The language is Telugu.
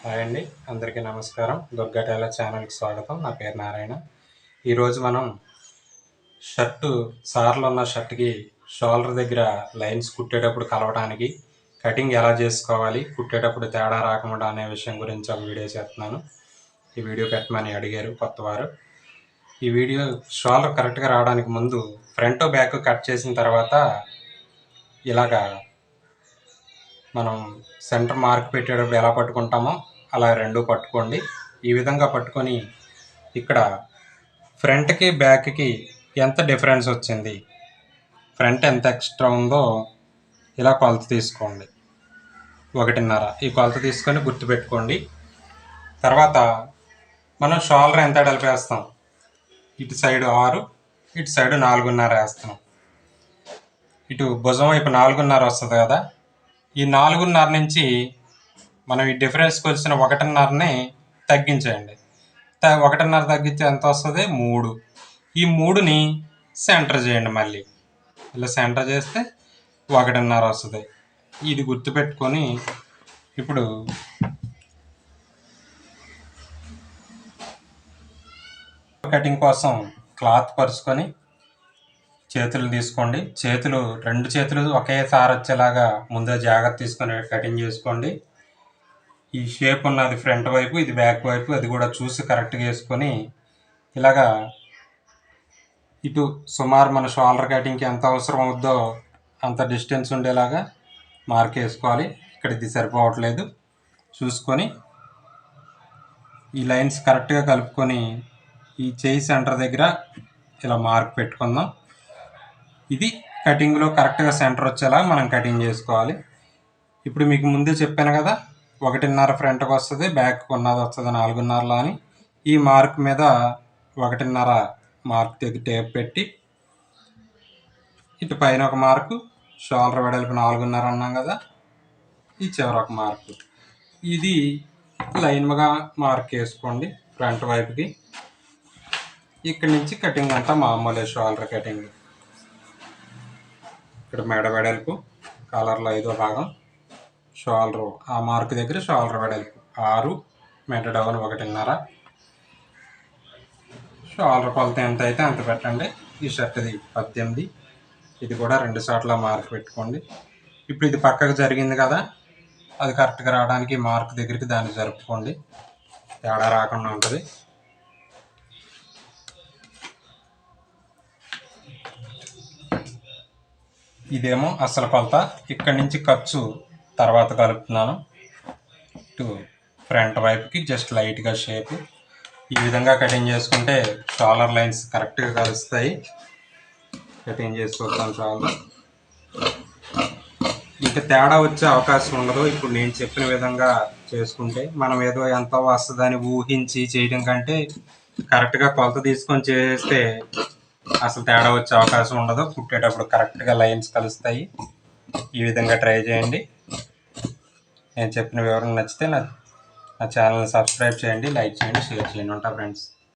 హాయ్ అండి, అందరికీ నమస్కారం. దుర్గా టైలర్ ఛానల్కి స్వాగతం. నా పేరు నారాయణ. ఈరోజు మనం సార్లు ఉన్న షర్ట్కి షోల్డర్ దగ్గర లైన్స్ కుట్టేటప్పుడు కలవడానికి కటింగ్ ఎలా చేసుకోవాలి, కుట్టేటప్పుడు తేడా రాకుండా అనే విషయం గురించి ఒక వీడియో చేస్తున్నాను. ఈ వీడియో పెట్టమని అడిగారు కొత్తవారు. ఈ వీడియో షోల్డర్ కరెక్ట్గా రావడానికి ముందు ఫ్రంట్ బ్యాక్ కట్ చేసిన తర్వాత ఇలాగా మనం సెంటర్ మార్క్ పెట్టేటప్పుడు ఎలా పట్టుకుంటామో అలా రెండు పట్టుకోండి. ఈ విధంగా పట్టుకొని ఇక్కడ ఫ్రంట్కి బ్యాక్కి ఎంత డిఫరెన్స్ వచ్చింది, ఫ్రంట్ ఎంత ఎక్స్ట్రా ఉందో ఇలా కొలత తీసుకోండి. 1.5 ఈ కొలత తీసుకొని గుర్తుపెట్టుకోండి. తర్వాత మనం షోల్డర్ ఎంత వేస్తాం, ఇటు సైడ్ 6, ఇటు సైడ్ 4.5 వేస్తాం. ఇటు భుజం వైపు 4.5 వస్తుంది కదా, ఈ 4.5 నుంచి మనం ఈ డిఫరెన్స్ కొలిసిన 1.5ని తగ్గించేయండి. 1.5 తగ్గితే ఎంత వస్తుంది? 3. ఈ 3ని సెంటర్ చేయండి. మళ్ళీ ఇలా సెంటర్ చేస్తే 1.5 వస్తుంది. ఇది గుర్తుపెట్టుకొని ఇప్పుడు కటింగ్ కోసం క్లాత్ పరుచుకొని చేతులు తీసుకోండి. రెండు చేతులు ఒకేసారి వచ్చేలాగా ముందే జాగ్రత్త తీసుకొని కటింగ్ చేసుకోండి. ఈ షేప్ ఉన్నది ఫ్రంట్ వైపు, ఇది బ్యాక్ వైపు, అది కూడా చూసి కరెక్ట్గా వేసుకొని ఇలాగా ఇటు సుమారు మన షోల్డర్ కటింగ్కి ఎంత అవసరం అవుద్దో అంత డిస్టెన్స్ ఉండేలాగా మార్క్ వేసుకోవాలి. ఇక్కడ ఇది సరిపోవట్లేదు చూసుకొని ఈ లైన్స్ కరెక్ట్గా కలుపుకొని ఈ చేయి సెంటర్ దగ్గర ఇలా మార్క్ పెట్టుకుందాం. ఇది కటింగ్లో కరెక్ట్గా సెంటర్ వచ్చేలా మనం కటింగ్ చేసుకోవాలి. ఇప్పుడు మీకు ముందే చెప్పాను కదా, 1.5 ఫ్రంట్కి వస్తుంది, బ్యాక్ ఉన్నది వస్తుంది 4.5 అని. ఈ మార్క్ మీద 1.5 మార్క్ దగ్గర టేప్ పెట్టి ఇటు పైన ఒక మార్కు, షోల్డర్ వెడల్పు 4.5 అన్నాం కదా, ఈ చివర ఒక మార్కు, ఇది లైన్గా మార్క్ వేసుకోండి ఫ్రంట్ వైపుకి. ఇక్కడి నుంచి కటింగ్ అంతా మామూలే షోల్డర్ కటింగ్. ఇక్కడ మెడ వెడల్పు కాలర్లో 5వ భాగం, షోల్డర్ ఆ మార్క్ దగ్గర షోల్డర్ వెడల్పు 6, మెడ డౌన్ 1.5, షోల్డర్ కొలత ఎంత అయితే అంత పెట్టండి. ఈ షర్ట్ది 18, ఇది కూడా 2 చోట్ల మార్క్ పెట్టుకోండి. ఇప్పుడు ఇది పక్కకు జరిగింది కదా, అది కరెక్ట్గా రావడానికి మార్క్ దగ్గరికి దాన్ని జరుపుకోండి, తేడా రాకుండా ఉంటుంది. ఇదేమో అసలు కొలత. ఇక్కడి నుంచి ఖర్చు తర్వాత కలుపుతున్నాను. ఇటు ఫ్రంట్ వైపుకి జస్ట్ లైట్గా షేప్ ఈ విధంగా కటింగ్ చేసుకుంటే షోల్డర్ లైన్స్ కరెక్ట్గా కలుస్తాయి. కటింగ్ చేసుకుంటాం షోల్డర్. ఇంకా తేడా వచ్చే అవకాశం ఉండదు. ఇప్పుడు నేను చెప్పిన విధంగా చేసుకుంటే మనం ఏదో ఎంత వస్తుందని ఊహించి చేయడం కంటే కరెక్ట్గా కొలత తీసుకొని చేస్తే అసలు తేడా వచ్చే అవకాశం ఉండదు. కుట్టేటప్పుడు కరెక్ట్గా లైన్స్ కలుస్తాయి. ఈ విధంగా ట్రై చేయండి. నేను చెప్పిన వివరణ నచ్చితే నా ఛానల్ని సబ్స్క్రైబ్ చేయండి, లైక్ చేయండి, షేర్ చేయండి. ఉంటా ఫ్రెండ్స్.